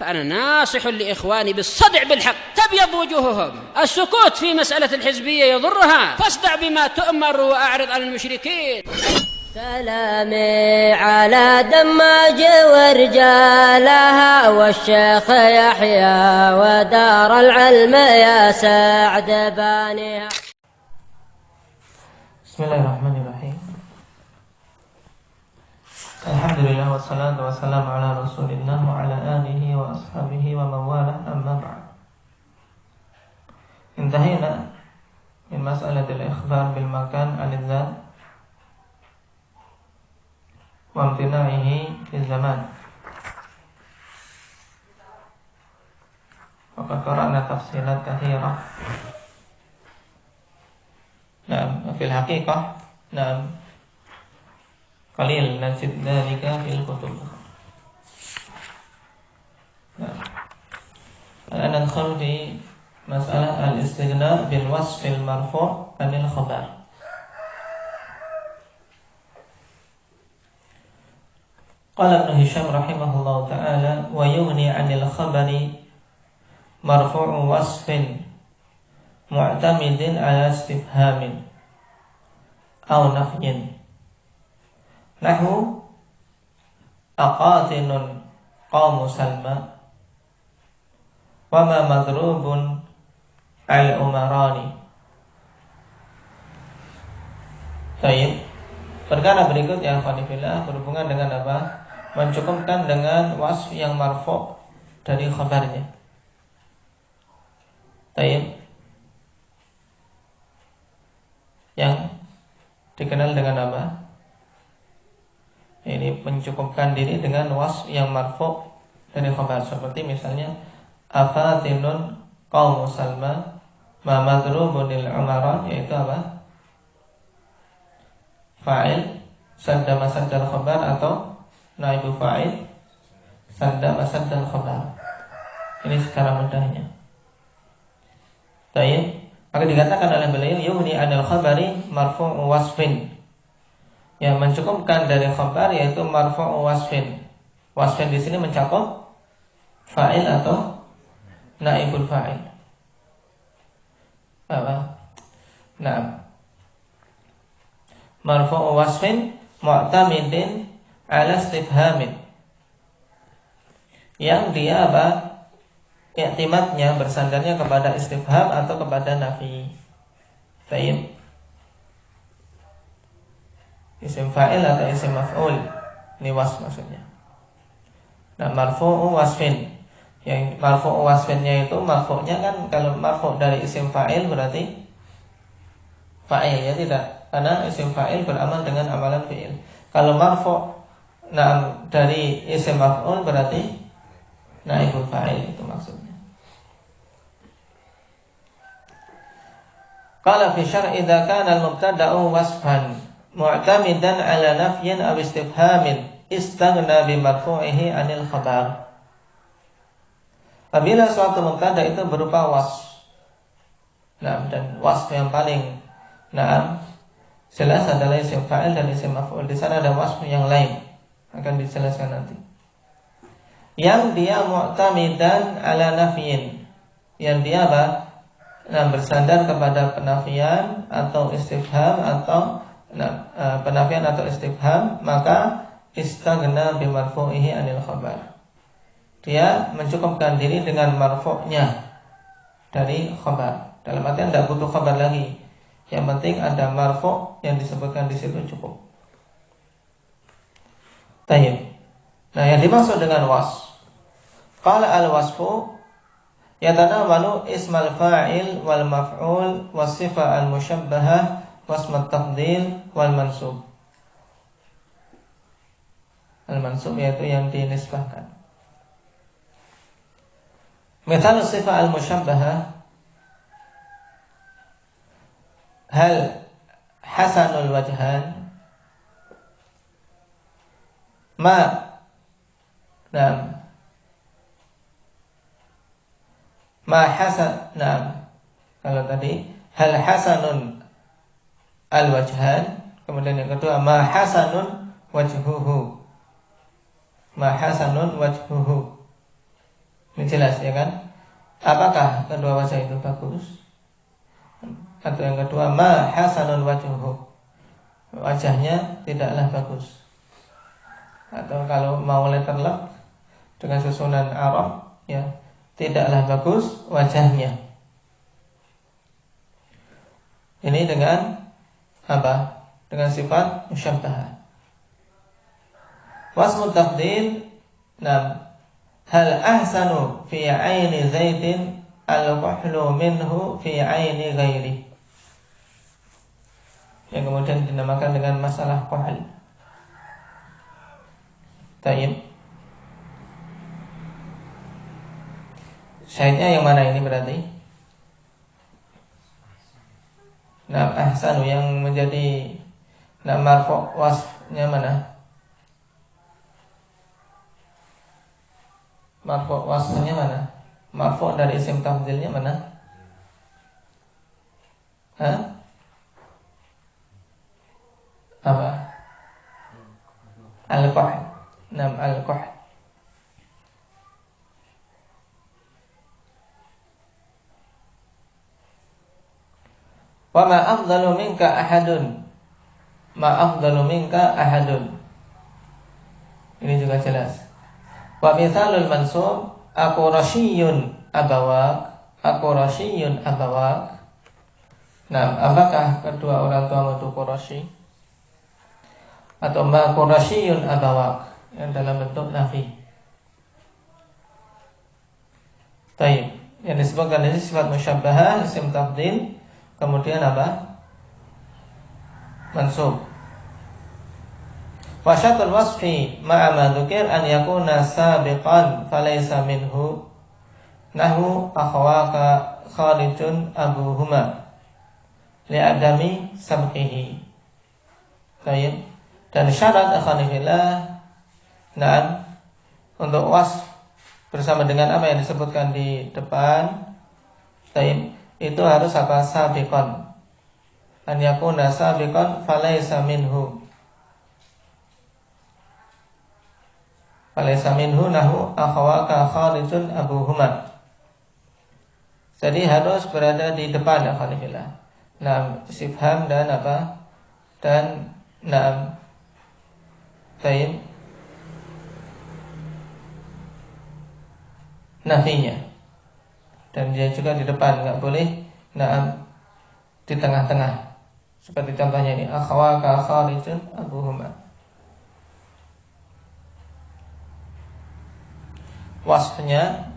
فأنا ناصح لإخواني بالصدع بالحق تبيض وجوههم. السكوت في مسألة الحزبية يضرها، فاصدع بما تؤمر وأعرض عن المشركين. سلامي على دماج ورجالها والشيخ يحيى ودار العلم يا سعد بانيها. Bismillahirrahmanirrahim. Alhamdulillah wassalatu wassalamu ala Rasulillah wa ala alihi wa ashabihi wa mawalah, amma ba'd. Intahina min mas'alatil ikhbar bil makan al-dzat wa imtina'ihi fi zaman. Wa qara'na tafsilat katsirah. Nah, fil haqiqah, nah, qalil najid dzalika fil kutub. Nah, al-ana nadkhul fi masalah al-istighna bil wasf al-marfu' anil khabar. Qala Ibnu Hisham rahimahullahu ta'ala wa yughni 'anil khabari marfu'u wasfin mu'tamidin ala istifhamin aw nafyin nahwu aqatinun qawmu salma wa ma madrubun al-umarani. Baik, perkara berikutnya qanifillah berhubungan dengan apa? Mencukupkan dengan wasf yang marfu' dari khabarnya. Baik, yang dikenal dengan apa? Ini mencukupkan diri dengan wasf yang marfu' dari khabar, seperti misalnya afatinun qaumu salma ma madrubunil umara, yaitu apa? Fa'il sadda masaddal khabar atau naibu fa'il sadda masaddal khabar. Ini secara mudahnya. Baik, maka dikatakan oleh beliau yughni 'anil khabari marfu'u wasfin. Yang mencukupkan dari khabar yaitu marfu'u wasfin. Wasfin di sini mencakup fa'il atau naibul fa'il. Apa? Nah, marfu'u wasfin mu'tamidin 'ala istifhamin. Yang dia apa? I'timadnya bersandarnya kepada istifham atau kepada nafi. Baik, isim fa'il atau isim maf'ul, ini wasf maksudnya. Nah, marfu'u wasfin, yang marfu'u wasfinnya itu marfu'nya kan, kalau marfu' dari isim fa'il berarti fa'il, ya tidak, karena isim fa'il beramal dengan amalan fi'il. Kalau marfu' dari isim maf'ul berarti naibul fa'il, itu maksudnya. Qala fi syar'i idza kana al-mubtada'u wasfan mu'tamidan 'ala nafyin aw istifhamin istaghna bi marfu'ihi 'anil khabar. Apabila suatu mubtada itu berupa wasf. Nah, dan wasf yang paling jelas adalah isim fa'il dan isim maf'ul. Di sana ada wasf yang lain, akan dijelaskan nanti. Yang dia mu'tamidan 'ala nafyin, yang dia apa? Bersandar kepada penafian atau istifham atau penafian atau istifham, maka istaghna bi marfu'ihi 'anil khabar. Dia mencukupkan diri dengan marfu'nya dari khabar. Dalam artian tidak butuh khabar lagi. Yang penting ada marfu' yang disebutkan di situ cukup. Tayyib. Nah, yang dimaksud dengan wasf, qala al-wasfu yatanawalu ismal fa'il wal maf'ul was sifah al musyabbahah wasmat tafdil wal mansub. Al mansub yaitu yang dinisbahkan. Misal sifah al musyabbahah, hal hasanul wajhan ma ma hasan. Kalau tadi hal hasanun al wajhan, kemudian yang kedua ma hasanun wajhuhu, ma hasanun wajhuhu. Ini jelas ya kan? Apakah kedua wajah itu bagus? Atau yang kedua, ma hasanun wajhuhu, wajahnya tidaklah bagus. Atau kalau mau letterlock dengan susunan Arab, ya, tidaklah bagus wajahnya. Ini dengan apa? Dengan sifat musyabbahah. Wasmu tafdil, hal ahsanu fi aini Zaidin al-qahlu minhu fi aini ghairi. Yang kemudian dinamakan dengan masalah qahl. Tayyib. Syahidnya yang mana ini berarti? Ahsanu yang menjadi marfu' wasfnya mana? Marfu' wasfnya mana? Marfu' dari isim tafdilnya mana? Apa? Al-qahl. Al-qahl. Wa ma afdalu minka ahadun. Ma afdalu minka ahadun. Ini juga jelas. Wa mithalul mansub, aku rasyiyun abawak. Aku rasyiyun abawak. Apakah kedua orang tua itu Quraisy? Atau ma Qurasyiyun abawak, yang dalam bentuk nafi. Taib. Yang disebutkan ini sifat musyabbahah, isim tafdil, kemudian apa? Mansub. Wa syartul wasfi ma'a ma dzukir an yakuna sabiqan falaysa minhu nahu akhawaka kharijun abuhuma li'adami sabqihi. Taib. Dan syarat akhanifillah, untuk wasf bersama dengan apa yang disebutkan di depan, taib, itu harus apa? Sabiqan. An yakuna sabiqan falaysa minhu. Falaysa minhu nahu akhawaka kharijun abuhuma. Jadi harus berada di depan akhanifillah. Istifham dan apa? Dan taib nafinya, dan dia juga di depan, nggak boleh di tengah-tengah. Seperti contohnya ini, akhawaka kharijun abuhuma. Wasfnya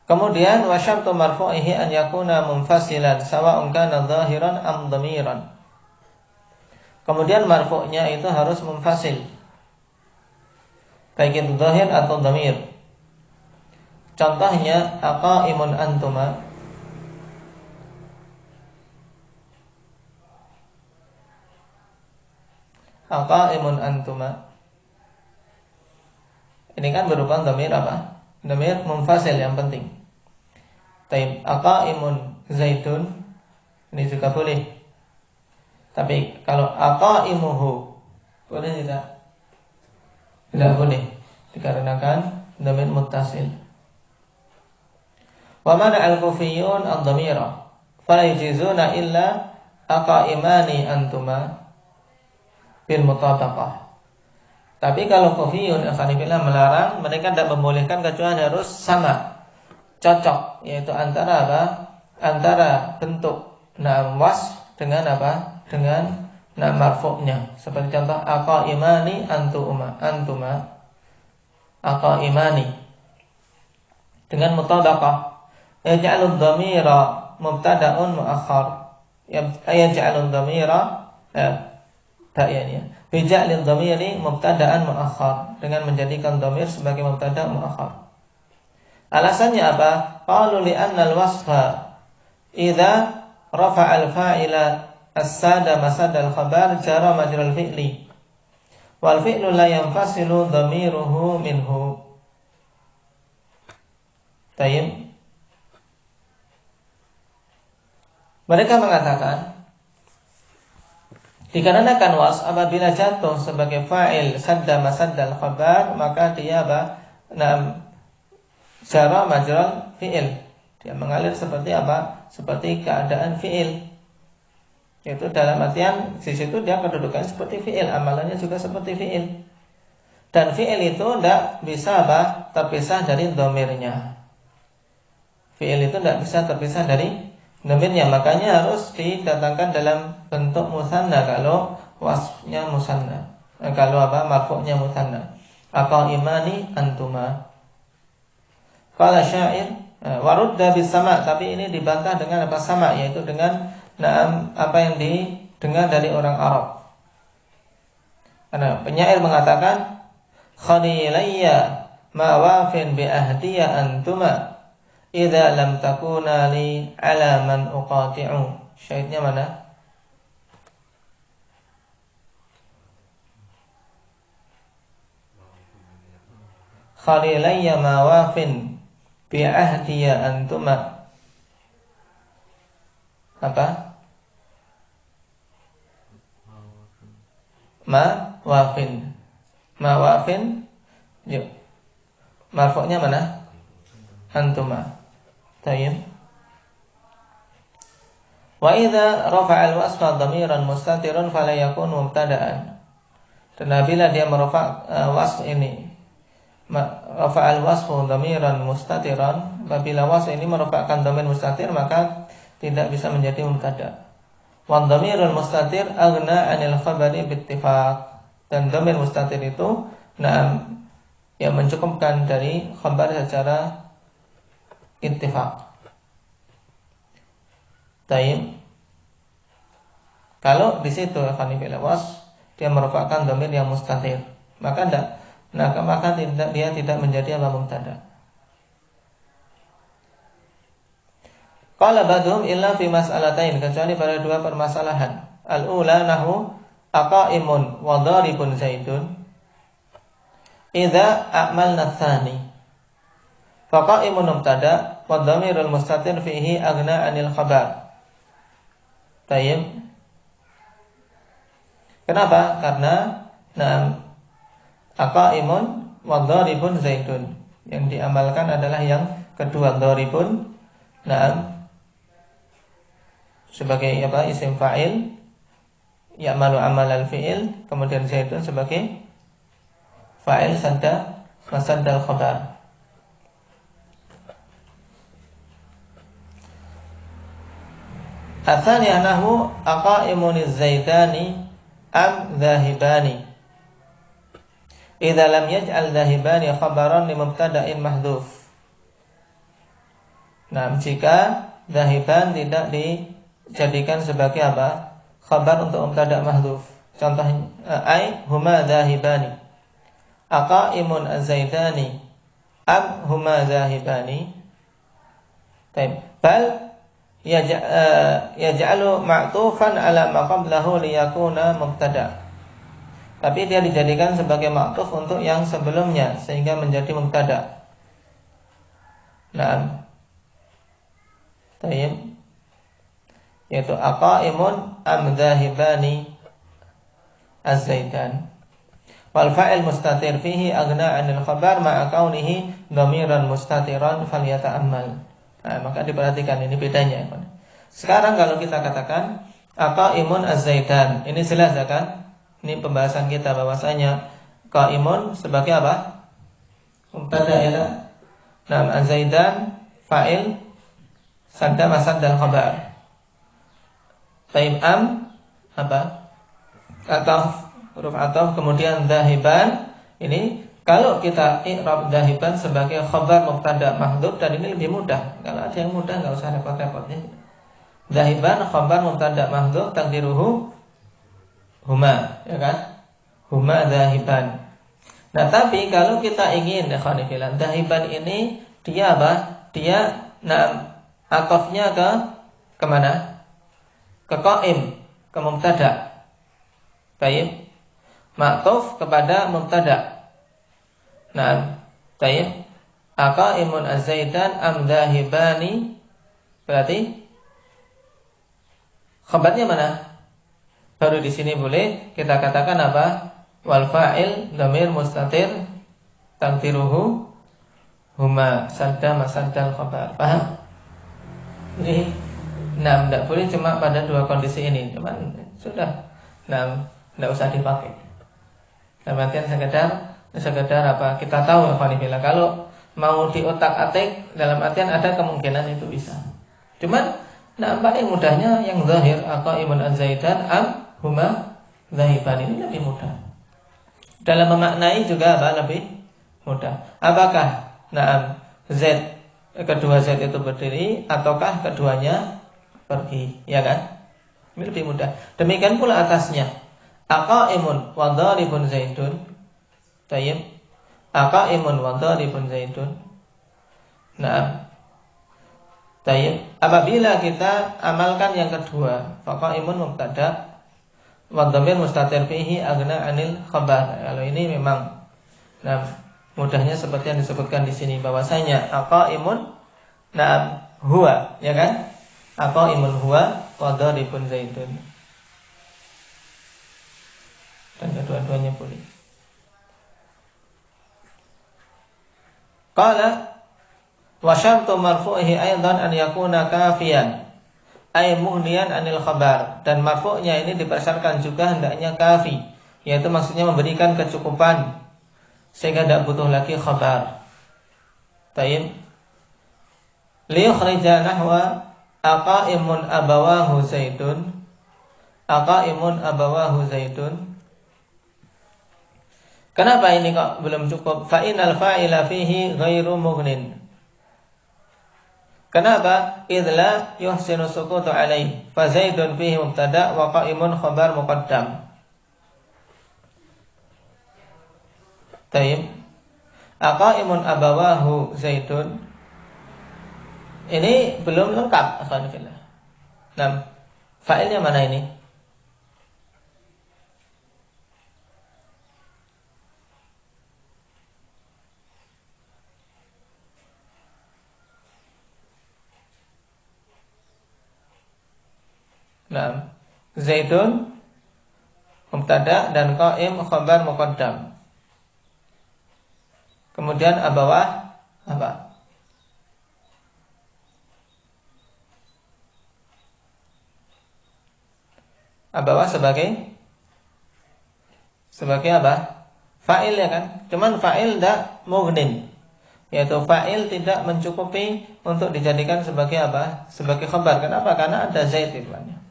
kemudian wa syartu marfu'ihi an yakuna munfasilan sawa'un kana dhahiran am dhamiran. Kemudian marfu'nya itu harus munfasil, baik itu dhahir atau dhamir. Contohnya aqaimun antuma. Aqaimun antuma. Ini kan berupa dhamir apa? Dhamir munfasil yang penting. Taib, aqaimun zaidun, ini juga boleh. Tapi kalau aqaimuhu, boleh tidak? Tidak boleh, dikarenakan dhamir muttasil. Wa mana al-kufiyun ad-dhamira fala yujizuna illa aqaimani antuma bil mutabaqah. Tapi kalau kufiyun akhanifillah melarang, mereka tidak membolehkan kecuali harus sama, cocok, yaitu antara apa? Antara bentuk wasf dengan apa? Dengan marfu'nya. Seperti contoh aqaimani antuma, aqaimani dengan mutabaqah. Yaj'alud dhamira mubtada'un muakhar. Yaj'alud dhamira bija'lil dhamiri mubtada'an muakhar, dengan menjadikan dhamir sebagai mubtada' muakhar. Alasannya apa? Qalu li'anna al-wasfa idza rafa'a al-fa'ila as-sada masada al-khabar jara majra al-fi'li wal fi'lu la yanfasilu dhamiruhu minhu. Tayyib. Mereka mengatakan Dikarenakan wasf apabila jatuh sebagai fa'il sadda masaddal khabar, maka dia apa? Jara majral fi'il. Dia mengalir seperti apa? Seperti keadaan fi'il. Yaitu dalam artian di situ dia kedudukannya seperti fi'il, amalannya juga seperti fi'il. Dan fi'il itu tidak bisa apa? Terpisah dari dhamirnya. Fi'il itu tidak bisa terpisah dari dhamirnya, makanya harus didatangkan dalam bentuk musanna kalau wasfnya musanna. Kalau apa? Marfu'nya musanna. Aqaimani antuma. Qala syair warudda bis sama', tapi ini dibantah dengan apa? Sama', yaitu dengan apa yang didengar dari orang Arab. Karena penyair mengatakan khalilayya ma wafin bi ahdiya antuma idza lam takuna li ala man uqati'u. Syaitnya mana? Khalilayya ma wafin bi ahdiya antuma. Apa? Ma wafin. Ma wafin. Yuk. Marfu'nya mana? Antuma. Tayyib. Wa idza rafa'a al-wasfa dhamiran mustatirun fala yakun mubtada'an. Dan apabila dia merafa' wasf ini, rafa'a al-wasfu dhamiran mustatiran, apabila wasf ini merafa'kan dhamir mustatir, maka tidak bisa menjadi mubtada'. Wa dhamirul mustatir aghna 'anil khabari bittifaq. Dan dhamir mustatir itu yang mencukupkan dari khabar secara ittifaq. Tayyib. Kalau di situ khanifil wasf dia merupakan dhamir yang mustatir, maka dia tidak menjadi apa? Mubtada. Qala ba'dhum illa fi mas'alatain, kecuali pada dua permasalahan. Al-ula nahu aqaimun wa dharibun zaidun. Idza a'malna tsani faqaimun mubtada wa dhamirul mustatir fihi aghna 'anil khabar. Tayyib. Kenapa? Karena aqaimun wa dharibun zaidun. Yang diamalkan adalah yang kedua, dharibun sebagai apa? Isim fa'il ya'malu amal al-fi'il, kemudian zaidun sebagai fa'il sadda masaddal khabar. Atsani anahu aqaimuniz zaidani am dhahibani. Idza lam yaj'al dhahibani khabaran li mubtada'in mahdhuf. Nah, jika dhahiban tidak dijadikan sebagai apa? Khabar untuk mubtada' mahdhuf. Contohnya huma dhahibani. Aqaimun az-zaidani am huma dhahibani. Baik. Bal yaj'alu ma'tufan ala ma qablahu liyakuna mubtada'. Tapi dia dijadikan sebagai ma'tuf untuk yang sebelumnya sehingga menjadi mubtada'. Naam. Tayyib. Yaitu aqaimun am dhahibani az-zaidan. Wal fa'il mustatir fihi aghna 'anil khabar ma'a kaunihi dhamiran mustatiran falyata'ammal. Nah, maka diperhatikan ini bedanya. Sekarang kalau kita katakan aqaimun az-zaidan, ini jelas ya kan? Ini pembahasan kita bahwasanya qaimun sebagai apa? Mubtada ya. Nah, az-zaidan fa'il sadda masaddal khabar. Taib am apa? Atau huruf ataf, kemudian dhahiban. Ini kalau kita i'rab dhahiban sebagai khabar mubtada mahdhuf, dan ini lebih mudah. Kalau ada yang mudah enggak usah repot-repot ya. Dhahiban khabar mubtada mahdhuf takdiruhu huma, ya kan? Huma dhahiban. Nah, tapi kalau kita ingin ikhwanifillah, dhahiban ini dia apa? Dia atafnya ke mana? Ke qaim, ke mubtada. Baik. Ma'tuf kepada mubtada. Nah, baik. Aqaimun az-zaidan am dhahibani. Berarti khabarnya mana? baru di sini boleh kita katakan apa? Wal fa'il dhamir mustatir taqdiruhu huma sadda masaddal khabar. Paham? Jadi, tidak boleh cuma pada dua kondisi ini. Cuman sudah, tidak usah dipakai. Dalam artian sekedar apa? Kita tahu alhamdulillah. Kalau mau diotak-atik, dalam artian ada kemungkinan itu bisa. Cuman, paling mudahnya yang zahir aqaimun az-zaidan am huma zahiban, ini lebih mudah. Dalam memaknai juga apa? Lebih mudah. Apakah Z kedua Z itu berdiri ataukah keduanya pergi, ya kan? Ini lebih mudah. Demikian pula atasnya. Aqaimun wa dharibun zaidun. Tayyib. Aqaimun wa dharibun zaidun. Tayyib. Apabila kita amalkan yang kedua, faqaimun mubtada wa dhamir mustatir fihi aghna 'anil khabar. Kalau ini memang mudahnya seperti yang disebutkan di sini bahwasanya aqaimun huwa, ya kan? Aqaimun huwa wa dharibun zaidun. Dan kedua-duanya boleh. Qala wa syartu marfu'ihi aidan an yakuna kafiyan ay mughniyan 'anil khabar, dan marfu'nya ini dipersyaratkan juga hendaknya kafi, yaitu maksudnya memberikan kecukupan sehingga tidak butuh lagi khabar. Tayyib. Liyukhrija nahwa aqaimun abawahu zaidun. Aqaimun abawahu zaidun. Kenapa ini kok belum cukup? Fa innal fa'ila fihi ghairu mughnin. Kenapa? Idla yuhsinu sukutu alaih. Fa zaidun fihi mubtada wa qaimun khabar muqaddam. Tayyib. Aqaimun abawahu zaidun. Ini belum lengkap, alhamdulillah. Fa'ilnya mana ini? Zaidun mubtada dan qaim khabar muqaddam. Kemudian abawah apa? Abawah sebagai apa? Fa'il, ya kan? Cuman fa'il tidak mughnin, yaitu fa'il tidak mencukupi untuk dijadikan sebagai apa? Sebagai khabar. Kenapa? Karena ada zaid di depannya.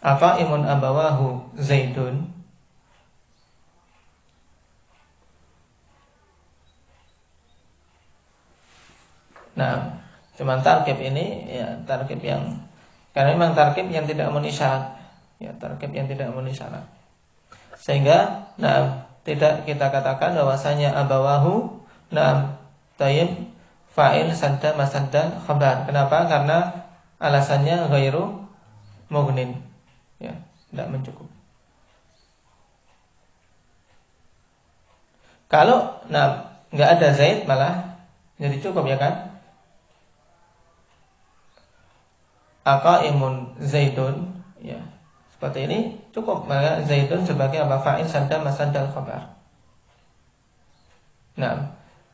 Aqaimun abawahu zaidun. Cuman tarkib ini ya tarkib yang, karena memang tarkib yang tidak memenuhi syarat. Ya, tarkib yang tidak memenuhi syarat. Sehingga tidak kita katakan bahwasanya abawahu tayyib fa'il sadda masadda khabar. Kenapa? Karena alasannya ghairu mughnin. Ya, tidak mencukup. Kalau enggak ada zaid malah jadi cukup, ya kan? Aqaimun zaidun, ya. Seperti ini cukup, maka zaidun sebagai apa? Fa'il sadda masaddal khabar.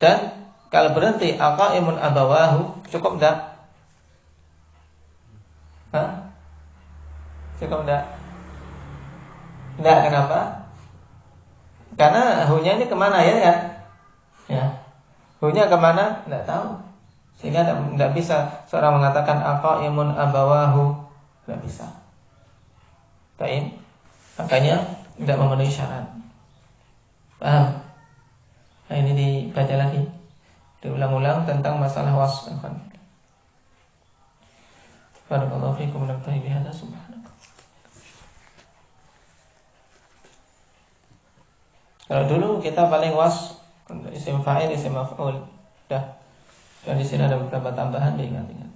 Dan kalau berhenti aqaimun abawahu cukup enggak? Cukup enggak? Enggak, kenapa? Karena hunya ini kemana, ya kan? Ya. Hunya kemana? Enggak tahu. Sehingga tidak bisa seorang mengatakan aqaimun abawahu, tidak bisa. Baik. Makanya tidak memenuhi syarat. Paham? Nah, ini dibaca lagi, diulang-ulang tentang masalah wasf. Barakallahu fiikum wa nafa'ani bihadza subhanak. Kalau dulu kita paling wasf isim fa'il, isim maf'ul. Dah. Dan di sini ada beberapa tambahan, diingat-ingat.